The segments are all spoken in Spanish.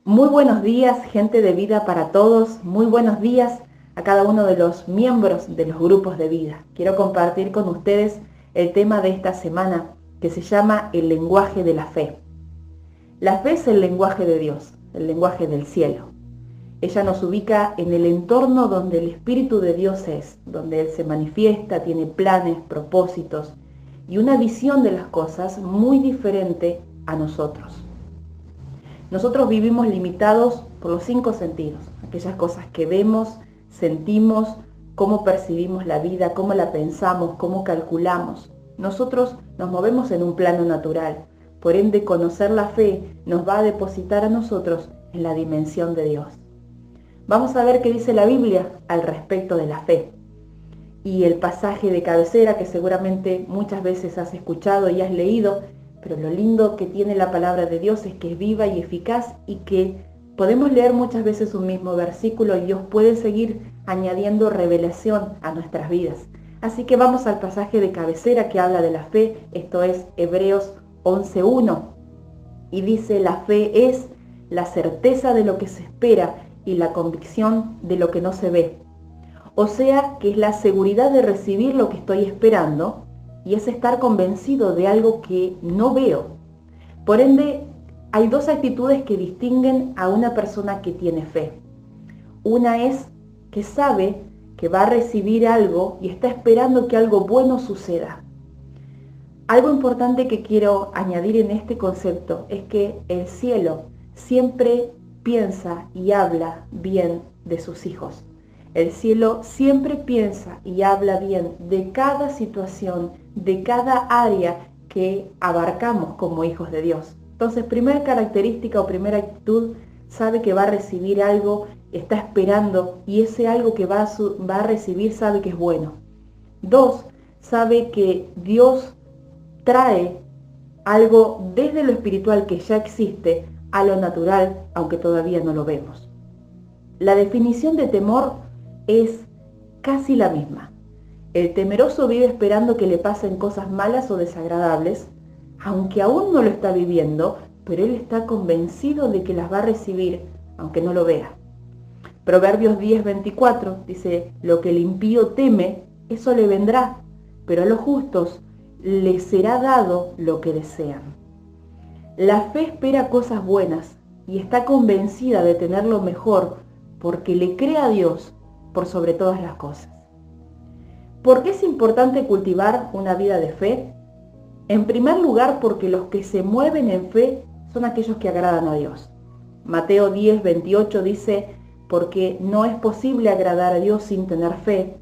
Muy buenos días, gente de vida para todos. Muy buenos días a cada uno de los miembros de los grupos de vida. Quiero compartir con ustedes el tema de esta semana que se llama el lenguaje de la fe. La fe es el lenguaje de Dios, el lenguaje del cielo. Ella nos ubica en el entorno donde el Espíritu de Dios es, donde Él se manifiesta, tiene planes, propósitos y una visión de las cosas muy diferente a nosotros. Nosotros vivimos limitados por los 5 sentidos, aquellas cosas que vemos, sentimos, cómo percibimos la vida, cómo la pensamos, cómo calculamos. Nosotros nos movemos en un plano natural, por ende conocer la fe nos va a depositar a nosotros en la dimensión de Dios. Vamos a ver qué dice la Biblia al respecto de la fe. Y el pasaje de cabecera que seguramente muchas veces has escuchado y has leído, pero lo lindo que tiene la palabra de Dios es que es viva y eficaz y que podemos leer muchas veces un mismo versículo y Dios puede seguir añadiendo revelación a nuestras vidas. Así que vamos al pasaje de cabecera que habla de la fe, esto es Hebreos 11:1, y dice: la fe es la certeza de lo que se espera y la convicción de lo que no se ve. O sea que es la seguridad de recibir lo que estoy esperando y es estar convencido de algo que no veo. Por ende, hay 2 actitudes que distinguen a una persona que tiene fe. Una es que sabe que va a recibir algo y está esperando que algo bueno suceda. Algo importante que quiero añadir en este concepto es que el cielo siempre piensa y habla bien de sus hijos. El cielo siempre piensa y habla bien de cada situación, de cada área que abarcamos como hijos de Dios. Entonces, primera característica o primera actitud, sabe que va a recibir algo, está esperando y ese algo que va a recibir sabe que es bueno. 2, sabe que Dios trae algo desde lo espiritual que ya existe a lo natural, aunque todavía no lo vemos. La definición de temor es casi la misma. El temeroso vive esperando que le pasen cosas malas o desagradables, aunque aún no lo está viviendo, pero él está convencido de que las va a recibir, aunque no lo vea. Proverbios 10:24 dice: lo que el impío teme, eso le vendrá, pero a los justos les será dado lo que desean. La fe espera cosas buenas y está convencida de tener lo mejor porque le cree a Dios por sobre todas las cosas. ¿Por qué es importante cultivar una vida de fe? En primer lugar, porque los que se mueven en fe son aquellos que agradan a Dios. Mateo 10:28 dice: porque no es posible agradar a Dios sin tener fe,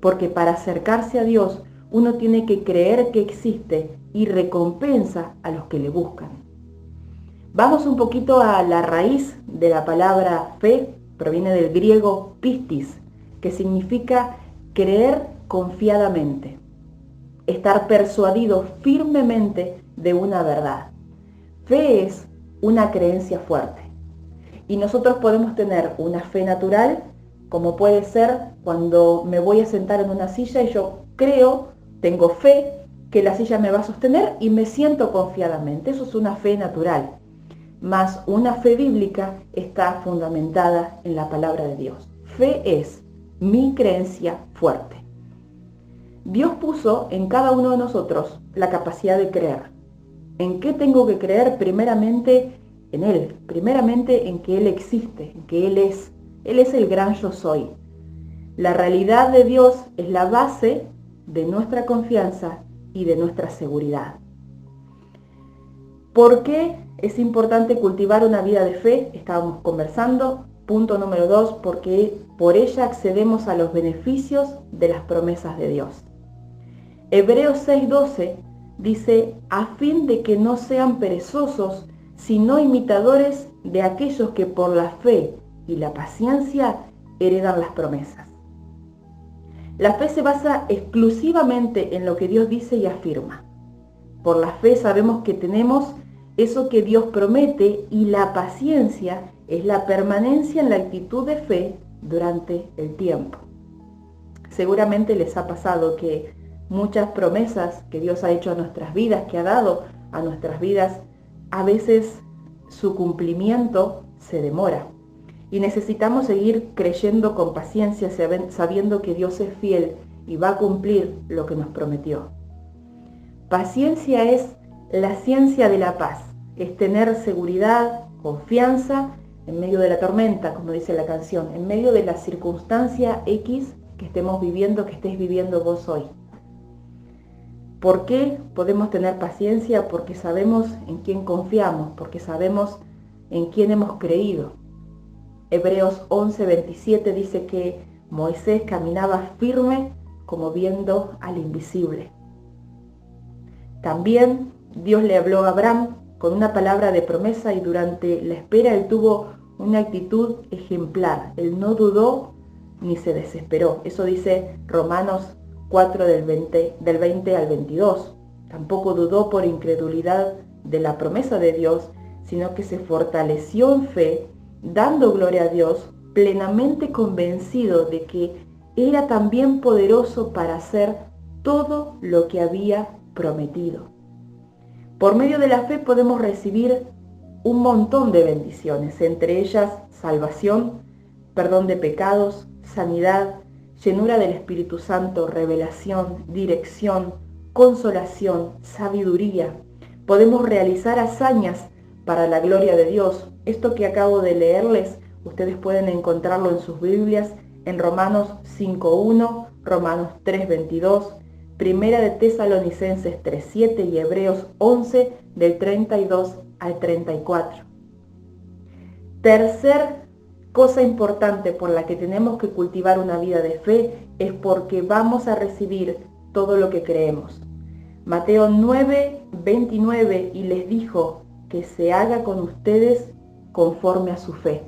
porque para acercarse a Dios uno tiene que creer que existe y recompensa a los que le buscan. Vamos un poquito a la raíz de la palabra fe, proviene del griego pistis, que significa creer confiadamente, estar persuadido firmemente de una verdad. Fe es una creencia fuerte y nosotros podemos tener una fe natural, como puede ser cuando me voy a sentar en una silla y yo creo, tengo fe que la silla me va a sostener y me siento confiadamente. Eso es una fe natural. Mas una fe bíblica está fundamentada en la palabra de Dios. Fe es mi creencia fuerte. Dios puso en cada uno de nosotros la capacidad de creer. ¿En qué tengo que creer? Primeramente en Él, primeramente en que Él existe, en que Él es el gran yo soy. La realidad de Dios es la base de nuestra confianza y de nuestra seguridad. ¿Por qué es importante cultivar una vida de fe? Estábamos conversando. Punto número 2, porque por ella accedemos a los beneficios de las promesas de Dios. Hebreos 6:12 dice: a fin de que no sean perezosos, sino imitadores de aquellos que por la fe y la paciencia heredan las promesas. La fe se basa exclusivamente en lo que Dios dice y afirma. Por la fe sabemos que tenemos eso que Dios promete y la paciencia es la permanencia en la actitud de fe durante el tiempo. Seguramente les ha pasado que muchas promesas que Dios ha hecho a nuestras vidas, que ha dado a nuestras vidas, a veces su cumplimiento se demora. Y necesitamos seguir creyendo con paciencia, sabiendo que Dios es fiel y va a cumplir lo que nos prometió. Paciencia es la ciencia de la paz, es tener seguridad, confianza en medio de la tormenta, como dice la canción, en medio de la circunstancia X que estemos viviendo, que estés viviendo vos hoy. ¿Por qué podemos tener paciencia? Porque sabemos en quién confiamos, porque sabemos en quién hemos creído. Hebreos 11:27 dice que Moisés caminaba firme como viendo al invisible. También Dios le habló a Abraham con una palabra de promesa y durante la espera él tuvo una actitud ejemplar. Él no dudó ni se desesperó. Eso dice Romanos 4 del 20 al 22. Tampoco dudó por incredulidad de la promesa de Dios, sino que se fortaleció en fe, dando gloria a Dios, plenamente convencido de que era también poderoso para hacer todo lo que había prometido. Por medio de la fe podemos recibir un montón de bendiciones, entre ellas salvación, perdón de pecados, sanidad, llenura del Espíritu Santo, revelación, dirección, consolación, sabiduría. Podemos realizar hazañas para la gloria de Dios. Esto que acabo de leerles, ustedes pueden encontrarlo en sus Biblias, en Romanos 5:1, Romanos 3:22, Primera de Tesalonicenses 3:7 y Hebreos 11 del 32 al 34. Tercer cosa importante por la que tenemos que cultivar una vida de fe es porque vamos a recibir todo lo que creemos. Mateo 9:29 y les dijo que se haga con ustedes conforme a su fe.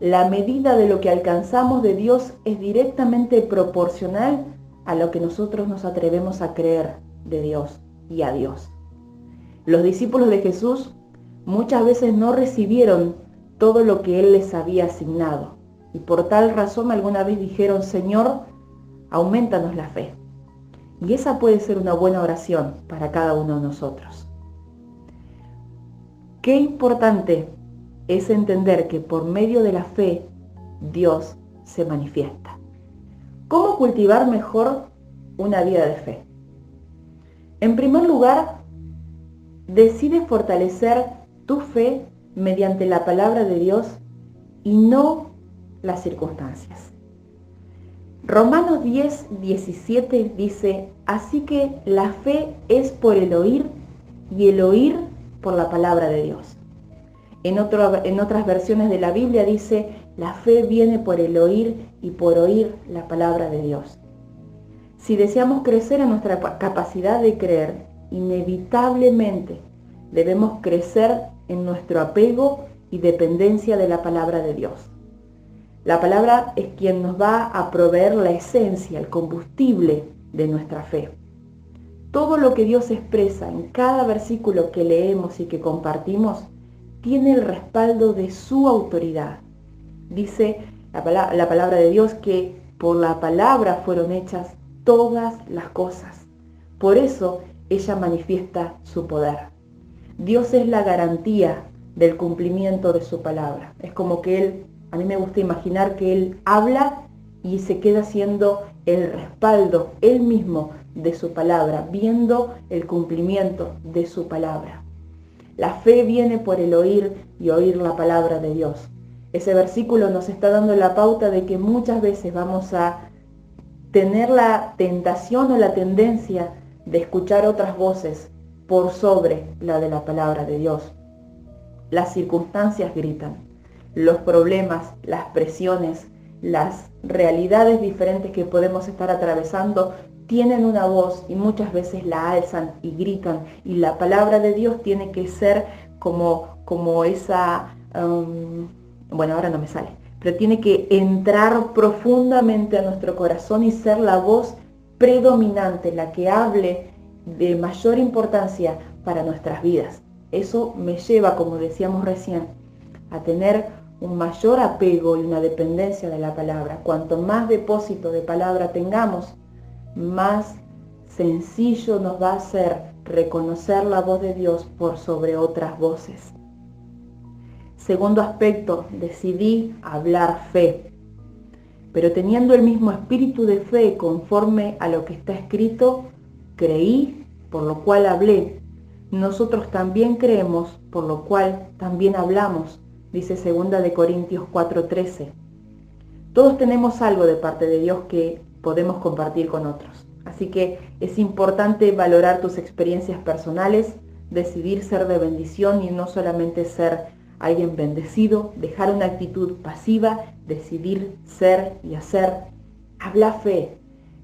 La medida de lo que alcanzamos de Dios es directamente proporcional a lo que nosotros nos atrevemos a creer de Dios y a Dios. Los discípulos de Jesús muchas veces no recibieron todo lo que Él les había asignado y por tal razón alguna vez dijeron: Señor, aumentanos la fe. Y esa puede ser una buena oración para cada uno de nosotros. Qué importante es entender que por medio de la fe Dios se manifiesta. ¿Cómo cultivar mejor una vida de fe? En primer lugar, decide fortalecer tu fe mediante la palabra de Dios y no las circunstancias. Romanos 10:17 dice: así que la fe es por el oír y el oír por la palabra de Dios. En otras versiones de la Biblia dice: la fe viene por el oír y por oír la palabra de Dios. Si deseamos crecer en nuestra capacidad de creer, inevitablemente debemos crecer en nuestro apego y dependencia de la palabra de Dios. La palabra es quien nos va a proveer la esencia, el combustible de nuestra fe. Todo lo que Dios expresa en cada versículo que leemos y que compartimos tiene el respaldo de su autoridad. Dice la palabra de Dios que por la palabra fueron hechas todas las cosas. Por eso ella manifiesta su poder. Dios es la garantía del cumplimiento de su palabra. Es como que Él, a mí me gusta imaginar que Él habla y se queda siendo el respaldo, Él mismo, de su palabra, viendo el cumplimiento de su palabra. La fe viene por el oír y oír la palabra de Dios. Ese versículo nos está dando la pauta de que muchas veces vamos a tener la tentación o la tendencia de escuchar otras voces por sobre la de la palabra de Dios. Las circunstancias gritan, los problemas, las presiones, las realidades diferentes que podemos estar atravesando tienen una voz y muchas veces la alzan y gritan, y la palabra de Dios tiene que ser como esa, ahora no me sale, pero tiene que entrar profundamente a nuestro corazón y ser la voz predominante, la que hable de mayor importancia para nuestras vidas. Eso me lleva, como decíamos recién, a tener un mayor apego y una dependencia de la palabra. Cuanto más depósito de palabra tengamos, más sencillo nos va a ser reconocer la voz de Dios por sobre otras voces. Segundo aspecto, decidí hablar fe. Pero teniendo el mismo espíritu de fe conforme a lo que está escrito, creí, por lo cual hablé. Nosotros también creemos, por lo cual también hablamos, dice 2 Corintios 4:13. Todos tenemos algo de parte de Dios que podemos compartir con otros. Así que es importante valorar tus experiencias personales, decidir ser de bendición y no solamente ser alguien bendecido, dejar una actitud pasiva, decidir ser y hacer. Habla fe.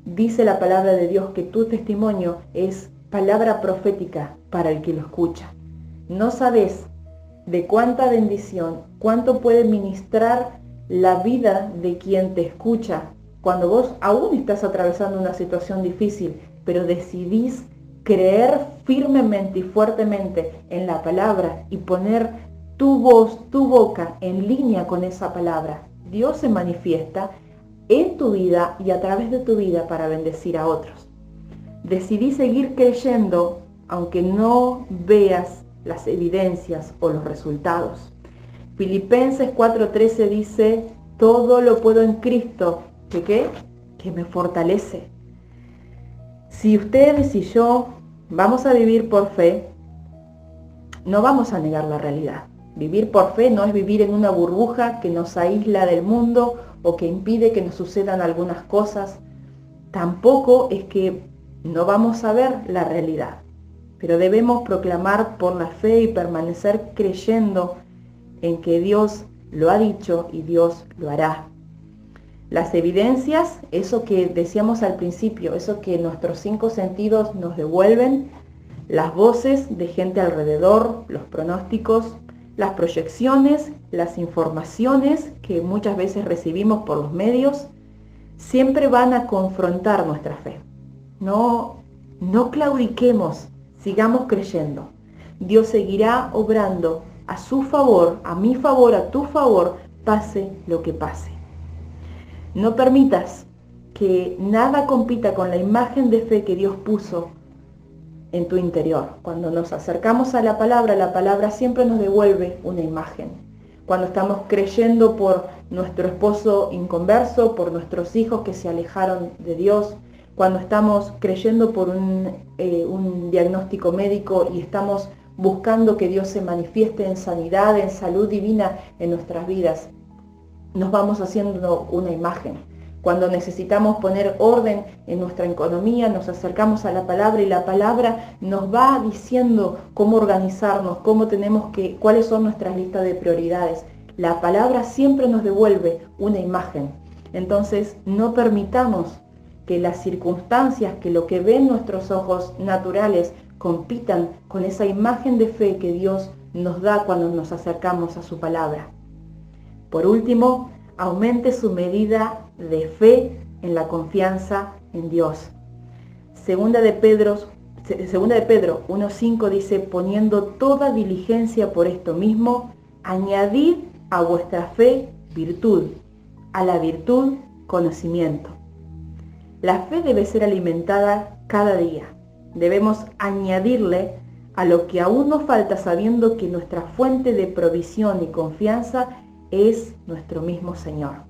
Dice la palabra de Dios que tu testimonio es palabra profética para el que lo escucha. No sabes de cuánta bendición, cuánto puede ministrar la vida de quien te escucha cuando vos aún estás atravesando una situación difícil, pero decidís creer firmemente y fuertemente en la palabra y poner tu voz, tu boca en línea con esa palabra. Dios se manifiesta en tu vida y a través de tu vida para bendecir a otros. Decidí seguir creyendo aunque no veas las evidencias o los resultados. Filipenses 4:13 dice, todo lo puedo en Cristo, que me fortalece. Si ustedes y yo vamos a vivir por fe, no vamos a negar la realidad. Vivir por fe no es vivir en una burbuja que nos aísla del mundo o que impide que nos sucedan algunas cosas. Tampoco es que no vamos a ver la realidad, pero debemos proclamar por la fe y permanecer creyendo en que Dios lo ha dicho y Dios lo hará. Las evidencias, eso que decíamos al principio, eso que nuestros 5 sentidos nos devuelven, las voces de gente alrededor, los pronósticos, las proyecciones, las informaciones que muchas veces recibimos por los medios, siempre van a confrontar nuestra fe. No claudiquemos, sigamos creyendo. Dios seguirá obrando a su favor, a mi favor, a tu favor, pase lo que pase. No permitas que nada compita con la imagen de fe que Dios puso en tu interior. Cuando nos acercamos a la palabra siempre nos devuelve una imagen. Cuando estamos creyendo por nuestro esposo inconverso, por nuestros hijos que se alejaron de Dios, cuando estamos creyendo por un diagnóstico médico y estamos buscando que Dios se manifieste en sanidad, en salud divina en nuestras vidas, nos vamos haciendo una imagen. Cuando necesitamos poner orden en nuestra economía, nos acercamos a la palabra y la palabra nos va diciendo cómo organizarnos, cuáles son nuestras listas de prioridades. La palabra siempre nos devuelve una imagen. Entonces, no permitamos que las circunstancias, que lo que ven nuestros ojos naturales, compitan con esa imagen de fe que Dios nos da cuando nos acercamos a su palabra. Por último, aumente su medida de fe en la confianza en Dios. Segunda de Pedro 1:5 dice, poniendo toda diligencia por esto mismo, añadid a vuestra fe virtud, a la virtud conocimiento. La fe debe ser alimentada cada día. Debemos añadirle a lo que aún nos falta, sabiendo que nuestra fuente de provisión y confianza es nuestro mismo Señor.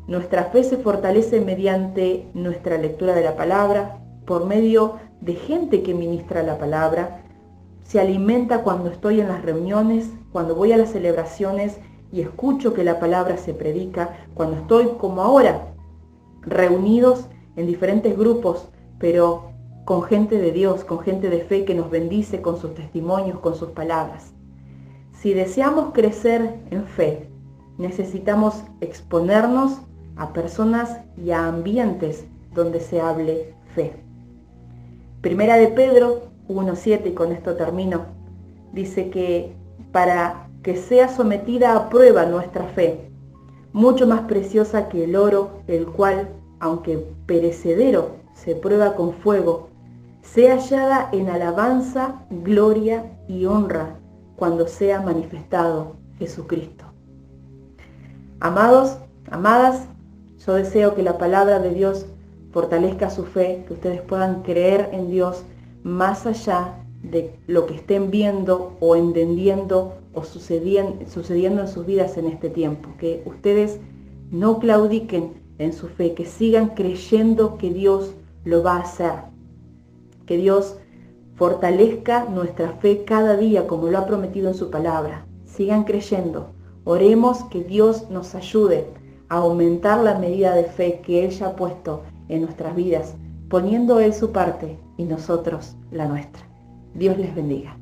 Nuestra fe se fortalece mediante nuestra lectura de la palabra, por medio de gente que ministra la palabra. Se alimenta cuando estoy en las reuniones, cuando voy a las celebraciones y escucho que la palabra se predica, cuando estoy como ahora, reunidos en diferentes grupos, pero con gente de Dios, con gente de fe que nos bendice con sus testimonios, con sus palabras. Si deseamos crecer en fe, necesitamos exponernos a personas y a ambientes donde se hable fe. Primera de Pedro 1:7, y con esto termino, dice que para que sea sometida a prueba nuestra fe, mucho más preciosa que el oro, el cual, aunque perecedero, se prueba con fuego, sea hallada en alabanza, gloria y honra cuando sea manifestado Jesucristo. Amados, amadas, yo deseo que la palabra de Dios fortalezca su fe, que ustedes puedan creer en Dios más allá de lo que estén viendo o entendiendo o sucediendo en sus vidas en este tiempo. Que ustedes no claudiquen en su fe, que sigan creyendo que Dios lo va a hacer. Que Dios fortalezca nuestra fe cada día como lo ha prometido en su palabra. Sigan creyendo. Oremos que Dios nos ayude a aumentar la medida de fe que Él ya ha puesto en nuestras vidas, poniendo Él su parte y nosotros la nuestra. Dios les bendiga.